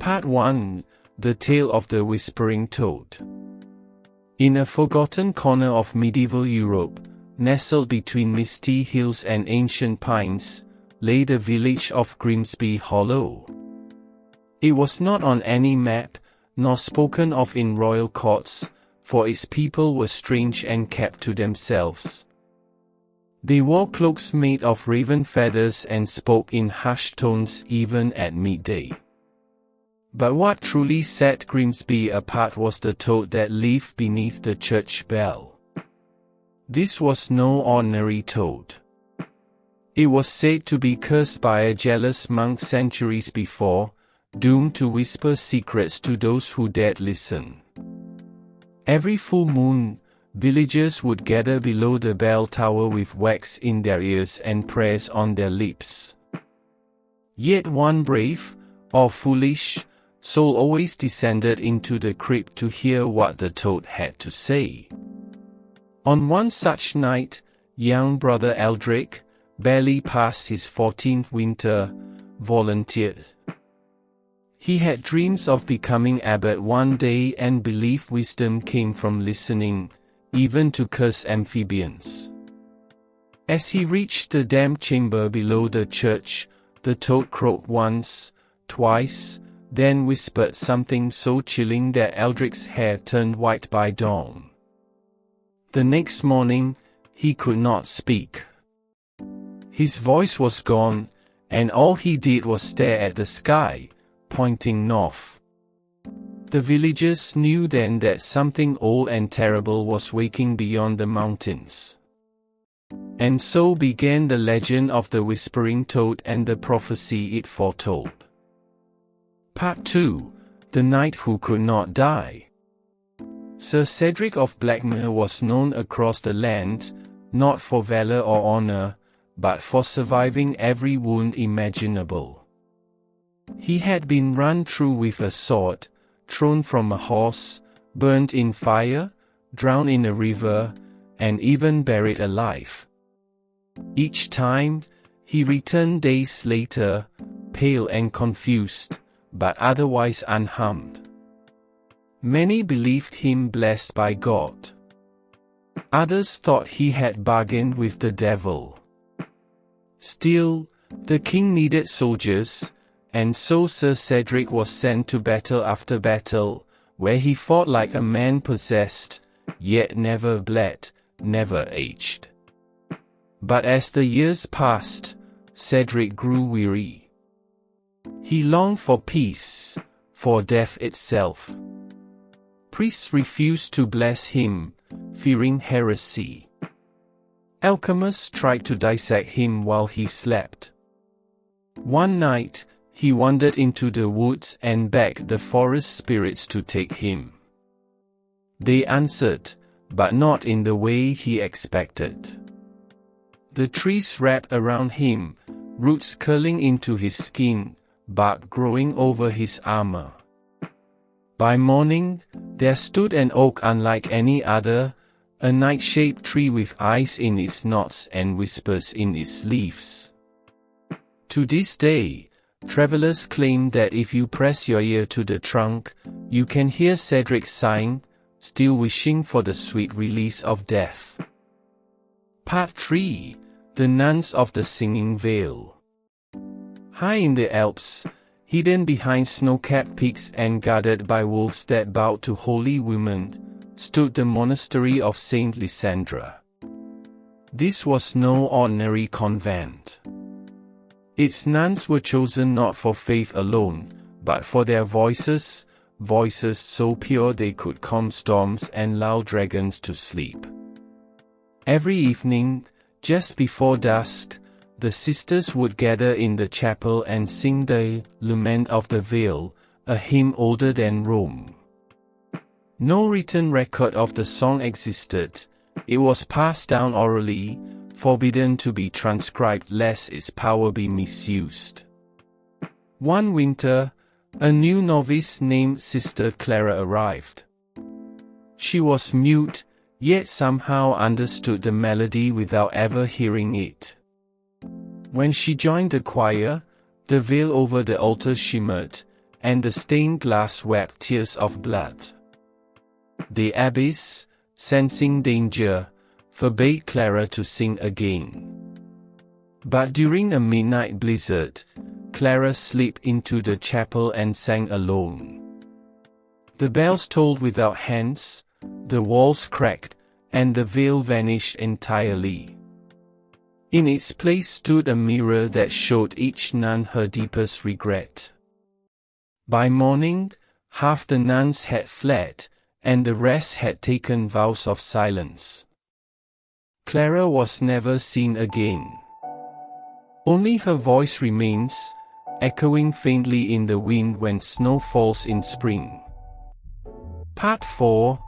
Part 1: The Tale of the Whispering Toad. In a forgotten corner of medieval Europe, nestled between misty hills and ancient pines, lay the village of Grimsby Hollow. It was not on any map, nor spoken of in royal courts, for its people were strange and kept to themselves. They wore cloaks made of raven feathers and spoke in hushed tones even at midday. But what truly set Grimsby apart was the toad that lived beneath the church bell. This was no ordinary toad. It was said to be cursed by a jealous monk centuries before, doomed to whisper secrets to those who dared listen. Every full moon, villagers would gather below the bell tower with wax in their ears and prayers on their lips. Yet one brave, or foolish, soul always descended into the crypt to hear what the toad had to say. On one such night, young brother Eldrick, barely past his 14th winter, volunteered. He had dreams of becoming abbot one day and believed wisdom came from listening, even to cursed amphibians. As he reached the damp chamber below the church, the toad croaked once, twice, then whispered something so chilling that Eldrick's hair turned white by dawn. The next morning, he could not speak. His voice was gone, and all he did was stare at the sky, pointing north. The villagers knew then that something old and terrible was waking beyond the mountains. And so began the legend of the Whispering Toad and the prophecy it foretold. Part 2: The Knight Who Could Not Die. Sir Cedric of Blackmere was known across the land, not for valor or honor, but for surviving every wound imaginable. He had been run through with a sword, thrown from a horse, burned in fire, drowned in a river, and even buried alive. Each time, he returned days later, pale and confused, but otherwise unharmed. Many believed him blessed by God. Others thought he had bargained with the devil. Still, the king needed soldiers, and so Sir Cedric was sent to battle after battle, where he fought like a man possessed, yet never bled, never aged. But as the years passed, Cedric grew weary. He longed for peace, for death itself. Priests refused to bless him, fearing heresy. Alchemists tried to dissect him while he slept. One night, he wandered into the woods and begged the forest spirits to take him. They answered, but not in the way he expected. The trees wrapped around him, roots curling into his skin, bark growing over his armor. By morning, there stood an oak unlike any other, a knight-shaped tree with eyes in its knots and whispers in its leaves. To this day, travelers claim that if you press your ear to the trunk, you can hear Cedric sighing, still wishing for the sweet release of death. Part 3: The Nuns of the Singing Vale. High in the Alps, hidden behind snow-capped peaks and guarded by wolves that bowed to holy women, stood the monastery of Saint Lysandra. This was no ordinary convent. Its nuns were chosen not for faith alone, but for their voices so pure they could calm storms and lull dragons to sleep. Every evening, just before dusk, the sisters would gather in the chapel and sing the Lament of the Vale, a hymn older than Rome. No written record of the song existed. It was passed down orally, forbidden to be transcribed lest its power be misused. One winter, a new novice named Sister Clara arrived. She was mute, yet somehow understood the melody without ever hearing it. When she joined the choir, the veil over the altar shimmered, and the stained glass wept tears of blood. The abbess, sensing danger, forbade Clara to sing again. But during a midnight blizzard, Clara slipped into the chapel and sang alone. The bells tolled without hands, the walls cracked, and the veil vanished entirely. In its place stood a mirror that showed each nun her deepest regret. By morning, half the nuns had fled, and the rest had taken vows of silence. Clara was never seen again. Only her voice remains, echoing faintly in the wind when snow falls in spring. Part 4: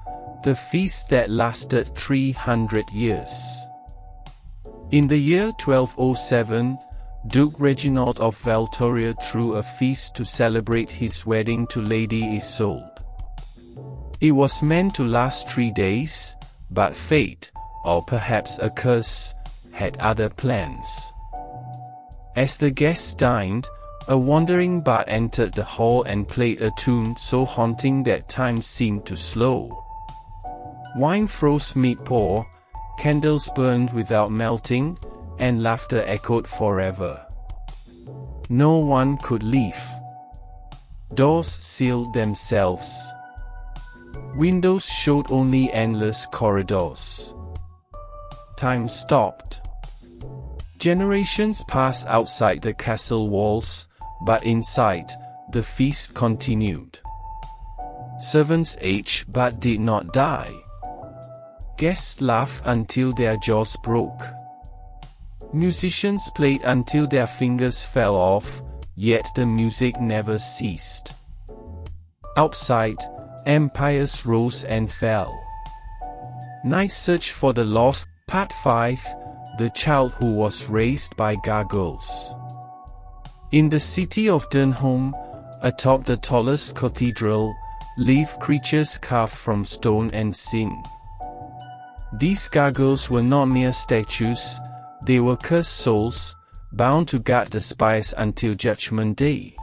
The Feast That Lasted 300 Years. In the year 1207, Duke Reginald of Valtoria threw a feast to celebrate his wedding to Lady Isolde. It was meant to last 3 days, but fate, or perhaps a curse, had other plans. As the guests dined, a wandering bard entered the hall and played a tune so haunting that time seemed to slow. Wine froze mid-pour, candles burned without melting, and laughter echoed forever. No one could leave. Doors sealed themselves. Windows showed only endless corridors. Time stopped. Generations passed outside the castle walls, but inside, the feast continued. Servants aged but did not die. Guests laughed until their jaws broke. Musicians played until their fingers fell off, yet the music never ceased. Outside, empires rose and fell. Night search for the lost. Part 5: The Child Who Was Raised by Gargoyles. In the city of Dunholm, atop the tallest cathedral, live creatures carved from stone and sin. These gargoyles were not mere statues, they were cursed souls, bound to guard the spires until Judgment Day.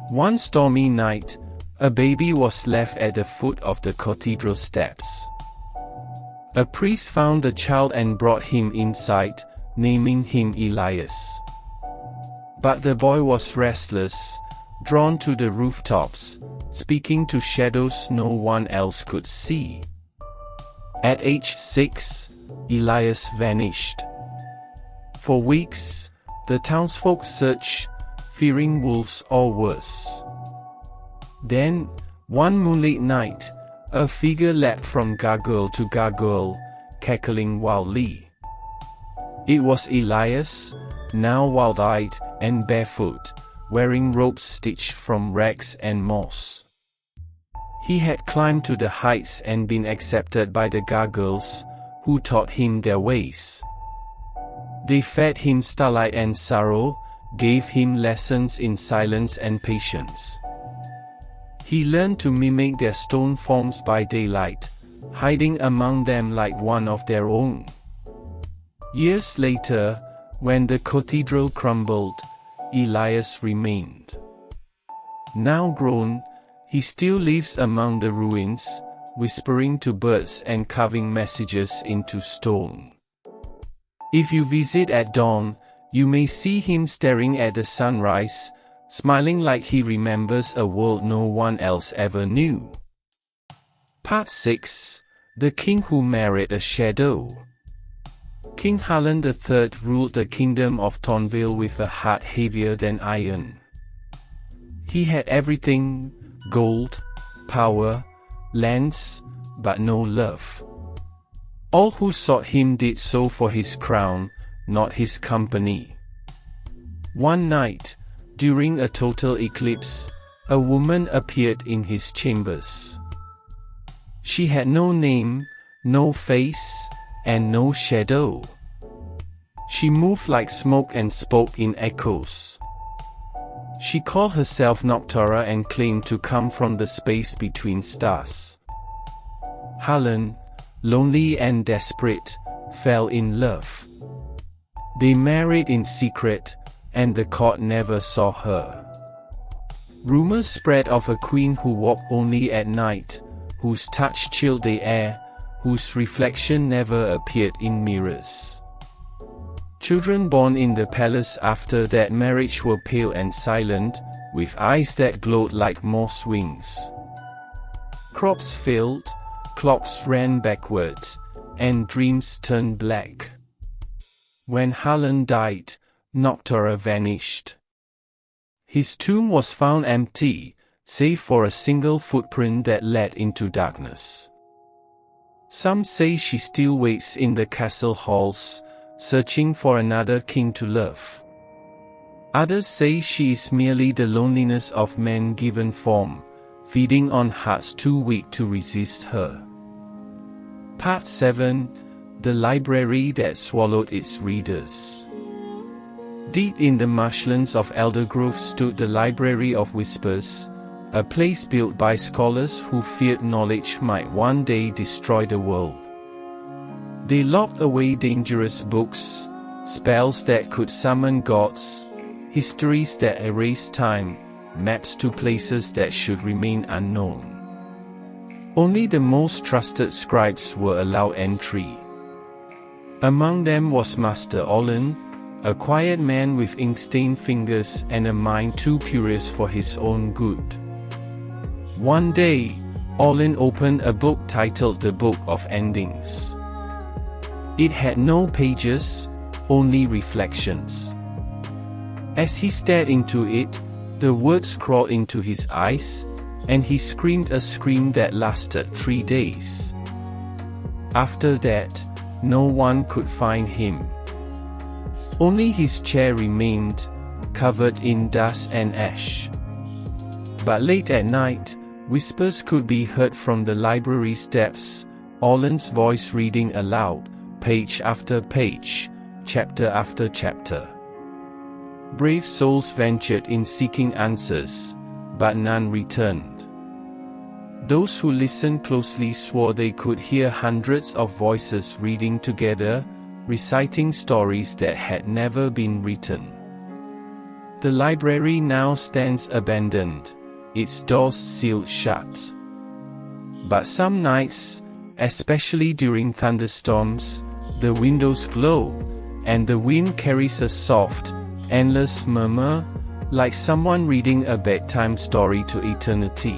One stormy night, a baby was left at the foot of the cathedral steps. A priest found the child and brought him inside, naming him Elias. But the boy was restless, drawn to the rooftops, speaking to shadows no one else could see. At age 6, Elias vanished. For weeks, the townsfolk searched, fearing wolves or worse. Then, one moonlit night, a figure leapt from gargoyle to gargoyle, cackling wildly. It was Elias, now wild-eyed and barefoot, wearing robes stitched from rags and moss. He had climbed to the heights and been accepted by the gargoyles, who taught him their ways. They fed him starlight and sorrow, gave him lessons in silence and patience. He learned to mimic their stone forms by daylight, hiding among them like one of their own. Years later, when the cathedral crumbled, Elias remained. Now grown, he still lives among the ruins, whispering to birds and carving messages into stone. If you visit at dawn, you may see him staring at the sunrise, smiling like he remembers a world no one else ever knew. Part 6: The King Who Married a Shadow. King Harlan III ruled the kingdom of Thornvale with a heart heavier than iron. He had everything: gold, power, lands, but no love. All who sought him did so for his crown, not his company. One night, during a total eclipse, a woman appeared in his chambers. She had no name, no face, and no shadow. She moved like smoke and spoke in echoes. She called herself Noctura and claimed to come from the space between stars. Harlan, lonely and desperate, fell in love. They married in secret, and the court never saw her. Rumors spread of a queen who walked only at night, whose touch chilled the air, whose reflection never appeared in mirrors. Children born in the palace after that marriage were pale and silent, with eyes that glowed like moth's wings. Crops failed, clocks ran backwards, and dreams turned black. When Harlan died, Noctura vanished. His tomb was found empty, save for a single footprint that led into darkness. Some say she still waits in the castle halls, searching for another king to love. Others say she is merely the loneliness of man given form, feeding on hearts too weak to resist her. Part 7: The Library That Swallowed Its Readers. Deep in the marshlands of Eldergrove stood the Library of Whispers, a place built by scholars who feared knowledge might one day destroy the world. They locked away dangerous books, spells that could summon gods, histories that erase time, maps to places that should remain unknown. Only the most trusted scribes were allowed entry. Among them was Master Olin, a quiet man with ink-stained fingers and a mind too curious for his own good. One day, Olin opened a book titled The Book of Endings. It had no pages, only reflections. As he stared into it, the words crawled into his eyes, and he screamed a scream that lasted 3 days. After that, no one could find him. Only his chair remained, covered in dust and ash. But late at night, whispers could be heard from the library steps, Olin's voice reading aloud, page after page, chapter after chapter. Brave souls ventured in seeking answers, but none returned. Those who listened closely swore they could hear hundreds of voices reading together, reciting stories that had never been written. The library now stands abandoned, its doors sealed shut. But some nights, especially during thunderstorms, the windows glow, and the wind carries a soft, endless murmur, like someone reading a bedtime story to eternity.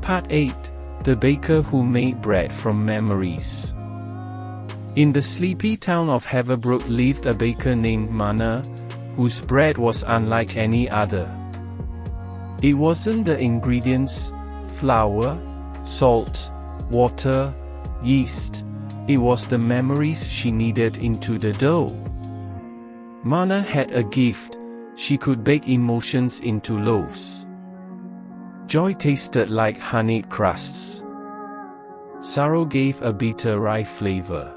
Part 8: The Baker Who Made Bread from Memories. In the sleepy town of Haverbrook lived a baker named Mana, whose bread was unlike any other. It wasn't the ingredients, flour, salt, water, yeast, it was the memories she kneaded into the dough. Mana had a gift, she could bake emotions into loaves. Joy tasted like honeyed crusts. Sorrow gave a bitter rye flavor.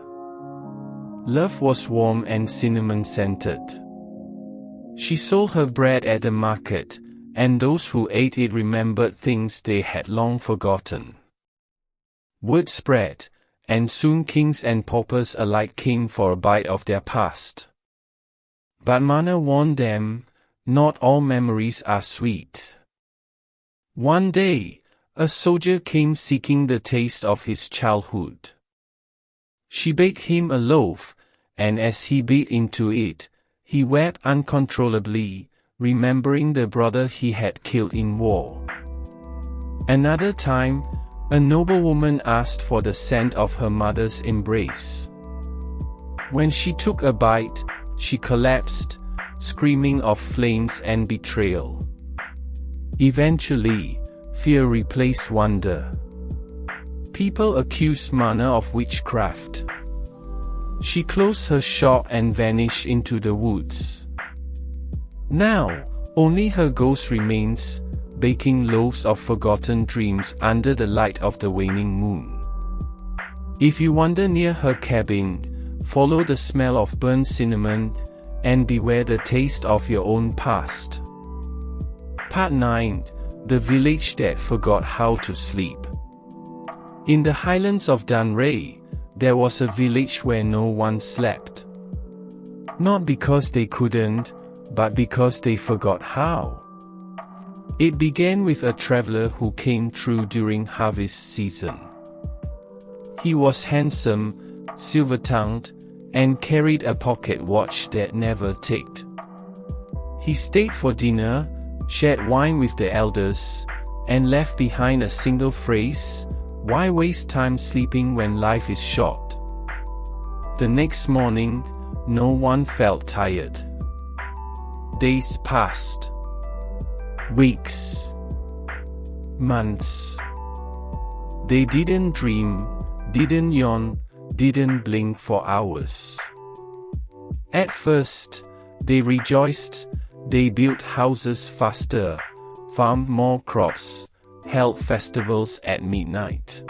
Love was warm and cinnamon-scented. She sold her bread at the market, and those who ate it remembered things they had long forgotten. Word spread, and soon kings and paupers alike came for a bite of their past. But Mana warned them, not all memories are sweet. One day, a soldier came seeking the taste of his childhood. She baked him a loaf, and as he bit into it, he wept uncontrollably, remembering the brother he had killed in war. Another time, a noblewoman asked for the scent of her mother's embrace. When she took a bite, she collapsed, screaming of flames and betrayal. Eventually, fear replaced wonder. People accused Mana of witchcraft. She closed her shop and vanished into the woods. Now, only her ghost remains, baking loaves of forgotten dreams under the light of the waning moon. If you wander near her cabin, follow the smell of burnt cinnamon, and beware the taste of your own past. Part 9: The Village That Forgot How to Sleep. In the highlands of Dunray, there was a village where no one slept. Not because they couldn't, but because they forgot how. It began with a traveler who came through during harvest season. He was handsome, silver-tongued, and carried a pocket watch that never ticked. He stayed for dinner, shared wine with the elders, and left behind a single phrase, "Why waste time sleeping when life is short?" The next morning, no one felt tired. Days passed. Weeks. Months. They didn't dream, didn't yawn, didn't blink for hours. At first, they rejoiced. They built houses faster, farmed more crops, held festivals at midnight.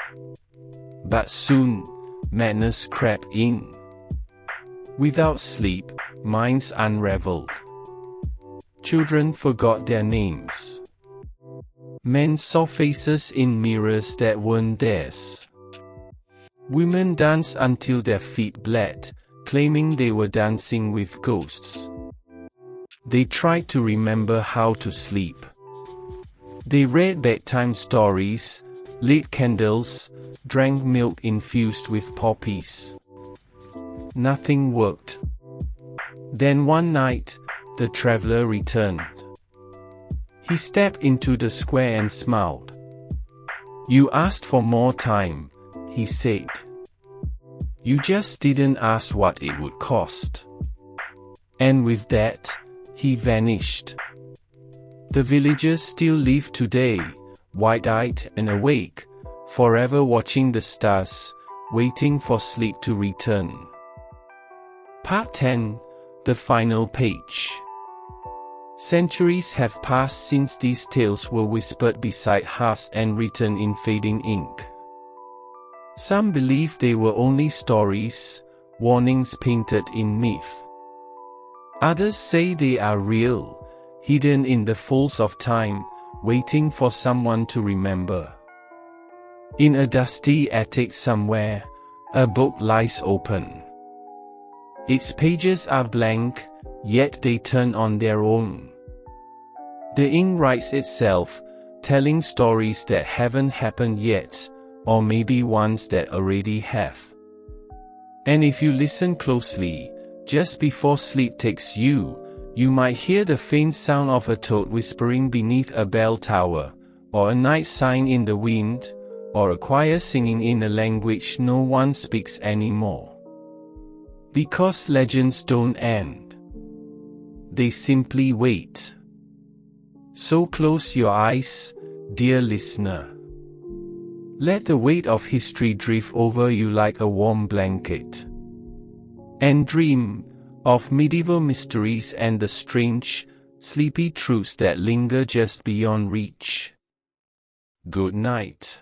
But soon, madness crept in. Without sleep, minds unraveled. Children forgot their names. Men saw faces in mirrors that weren't theirs. Women danced until their feet bled, claiming they were dancing with ghosts. They tried to remember how to sleep. They read bedtime stories, lit candles, drank milk infused with poppies. Nothing worked. Then one night, the traveler returned. He stepped into the square and smiled. "You asked for more time," he said. "You just didn't ask what it would cost." And with that, he vanished. The villagers still live today, wide-eyed and awake, forever watching the stars, waiting for sleep to return. Part 10, the final page. Centuries have passed since these tales were whispered beside hearths and written in fading ink. Some believe they were only stories, warnings painted in myth. Others say they are real, hidden in the folds of time, waiting for someone to remember. In a dusty attic somewhere, a book lies open. Its pages are blank, yet they turn on their own. The ink writes itself, telling stories that haven't happened yet, or maybe ones that already have. And if you listen closely, just before sleep takes you, you might hear the faint sound of a toad whispering beneath a bell tower, or a night sighing in the wind, or a choir singing in a language no one speaks anymore. Because legends don't end. They simply wait. So close your eyes, dear listener. Let the weight of history drift over you like a warm blanket. And dream of medieval mysteries and the strange, sleepy truths that linger just beyond reach. Good night.